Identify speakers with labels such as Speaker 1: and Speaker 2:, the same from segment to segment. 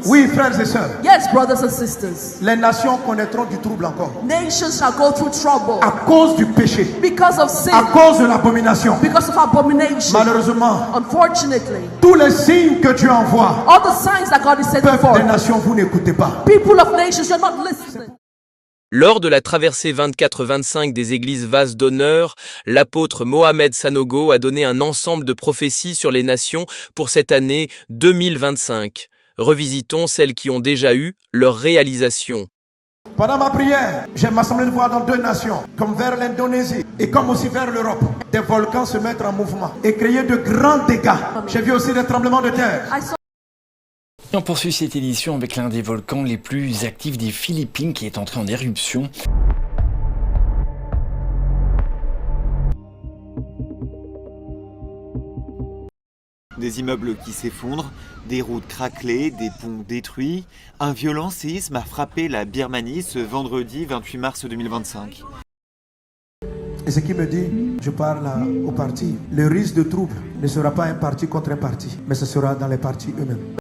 Speaker 1: Oui, frères et sœurs.
Speaker 2: Yes, brothers and sisters.
Speaker 1: Les nations connaîtront du trouble encore.
Speaker 2: Nations shall go through trouble
Speaker 1: À cause du péché.
Speaker 2: because of sin,
Speaker 1: À cause de l'abomination.
Speaker 2: because of abomination.
Speaker 1: Malheureusement,
Speaker 2: Unfortunately,
Speaker 1: tous les signes que Dieu envoie,
Speaker 2: all the signs that God is sending
Speaker 1: peuple des
Speaker 2: forth,
Speaker 1: nations, vous n'écoutez pas.
Speaker 2: people of nations, you're not listening.
Speaker 3: Lors de la traversée 24-25 des églises vases d'honneur, l'apôtre Mohamed Sanogo a donné un ensemble de prophéties sur les nations pour cette année 2025. Revisitons celles qui ont déjà eu leur réalisation.
Speaker 1: Pendant ma prière, j'aime m'assembler de voir dans deux nations, comme vers l'Indonésie et comme aussi vers l'Europe, des volcans se mettre en mouvement et créer de grands dégâts. J'ai vu aussi des tremblements de terre.
Speaker 2: I saw
Speaker 4: Et on poursuit cette édition avec l'un des volcans les plus actifs des Philippines qui est entré en éruption.
Speaker 5: Des immeubles qui s'effondrent, des routes craquelées, des ponts détruits. Un violent séisme a frappé la Birmanie ce vendredi 28 mars 2025.
Speaker 1: Et ce qui me dit, je parle au parti, le risque de trouble ne sera pas un parti contre un parti, mais ce sera dans les partis eux-mêmes.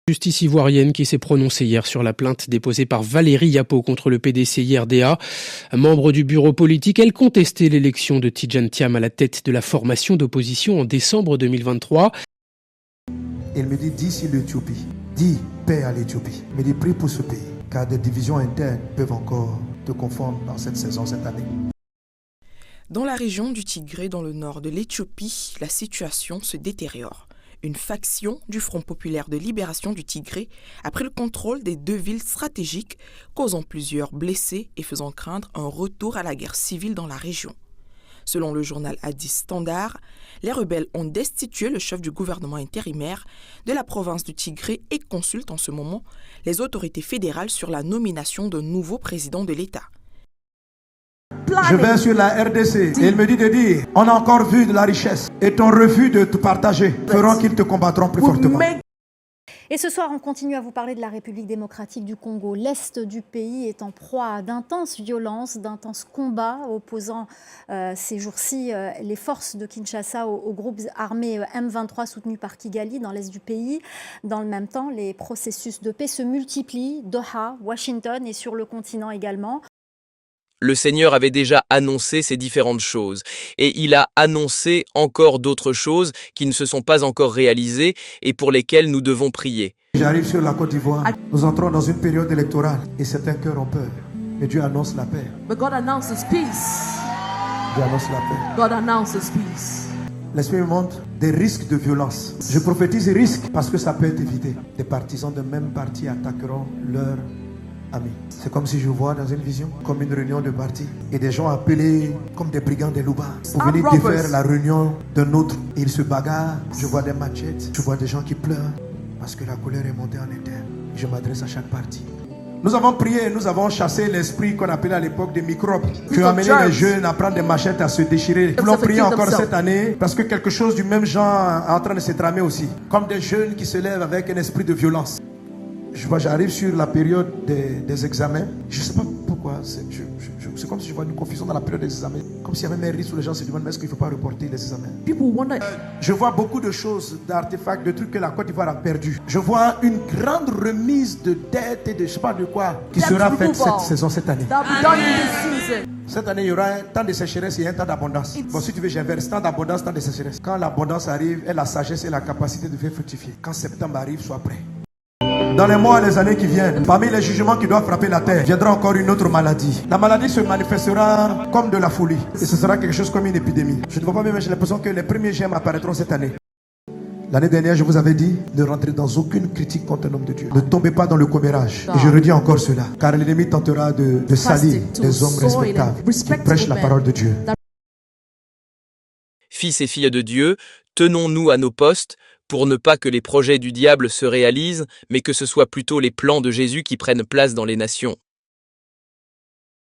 Speaker 6: Justice ivoirienne qui s'est prononcée hier sur la plainte déposée par Valérie Yapo contre le PDC IRDA. Membre du bureau politique, elle contestait l'élection de Tidjane Thiam à la tête de la formation d'opposition en décembre 2023.
Speaker 1: Il me dit, dis sur l'Éthiopie, dis paix à l'Éthiopie. Il me dit, prie pour ce pays, car des divisions internes peuvent encore te confondre dans cette saison, cette année.
Speaker 7: Dans la région du Tigré, dans le nord de l'Éthiopie, la situation se détériore. Une faction du Front populaire de libération du Tigré a pris le contrôle des deux villes stratégiques, causant plusieurs blessés et faisant craindre un retour à la guerre civile dans la région. Selon le journal Addis Standard, les rebelles ont destitué le chef du gouvernement intérimaire de la province du Tigré et consultent en ce moment les autorités fédérales sur la nomination d'un nouveau président de l'État.
Speaker 1: Je vais sur la RDC et il me dit de dire, on a encore vu de la richesse et ton refus de te partager feront qu'ils te combattront plus fortement.
Speaker 8: Et ce soir, on continue à vous parler de la République démocratique du Congo. L'Est du pays est en proie à d'intenses violences, d'intenses combats opposant ces jours-ci les forces de Kinshasa aux groupes armés M23 soutenus par Kigali dans l'Est du pays. Dans le même temps, les processus de paix se multiplient, Doha, Washington et sur le continent également.
Speaker 3: Le Seigneur avait déjà annoncé ces différentes choses, et il a annoncé encore d'autres choses qui ne se sont pas encore réalisées et pour lesquelles nous devons prier.
Speaker 1: J'arrive sur la Côte d'Ivoire, nous entrons dans une période électorale et certains cœurs ont peur. Mais Dieu annonce la paix.
Speaker 2: But God announces peace.
Speaker 1: Dieu annonce la paix.
Speaker 2: God announces peace.
Speaker 1: L'Esprit me montre des risques de violence. Je prophétise risques parce que ça peut être évité. Des partisans de même parti attaqueront leurs amis. C'est comme si je vois dans une vision, comme une réunion de parti, et des gens appelés comme des brigands des loupas pour venir défaire la réunion d'un autre. Et ils se bagarrent. Je vois des machettes, je vois des gens qui pleurent parce que la colère est montée en interne. Je m'adresse à chaque parti. Nous avons prié, nous avons chassé l'esprit qu'on appelait à l'époque des microbes qui ont amené les jeunes à prendre des machettes, à se déchirer. Nous voulons prier encore cette année parce que quelque chose du même genre est en train de se tramer aussi. Comme des jeunes qui se lèvent avec un esprit de violence. J'arrive sur la période des examens. Je ne sais pas pourquoi. C'est comme si je vois une confusion dans la période des examens. Comme s'il y avait un risque où les gens se demandent est-ce qu'il ne faut pas reporter les examens. Je vois beaucoup de choses, d'artefacts, de trucs que la Côte d'Ivoire a perdu. Je vois une grande remise de dettes et de je ne sais pas de quoi qui sera faite cette saison, cette année. Cette année, il y aura un temps de sécheresse et un temps d'abondance. Bon, si tu veux, j'inverse temps d'abondance, temps de sécheresse. Quand l'abondance arrive, et la sagesse et la capacité de faire fructifier. Quand septembre arrive, sois prêt. Dans les mois et les années qui viennent, parmi les jugements qui doivent frapper la terre, viendra encore une autre maladie. La maladie se manifestera comme de la folie. Et ce sera quelque chose comme une épidémie. Je ne vois pas bien, mais j'ai l'impression que les premiers gemmes apparaîtront cette année. L'année dernière, je vous avais dit de rentrer dans aucune critique contre un homme de Dieu. Ne tombez pas dans le commérage. Et je redis encore cela. Car l'ennemi tentera de salir des hommes respectables qui prêchent la parole de Dieu.
Speaker 3: Fils et filles de Dieu, tenons-nous à nos postes pour ne pas que les projets du diable se réalisent, mais que ce soit plutôt les plans de Jésus qui prennent place dans les nations.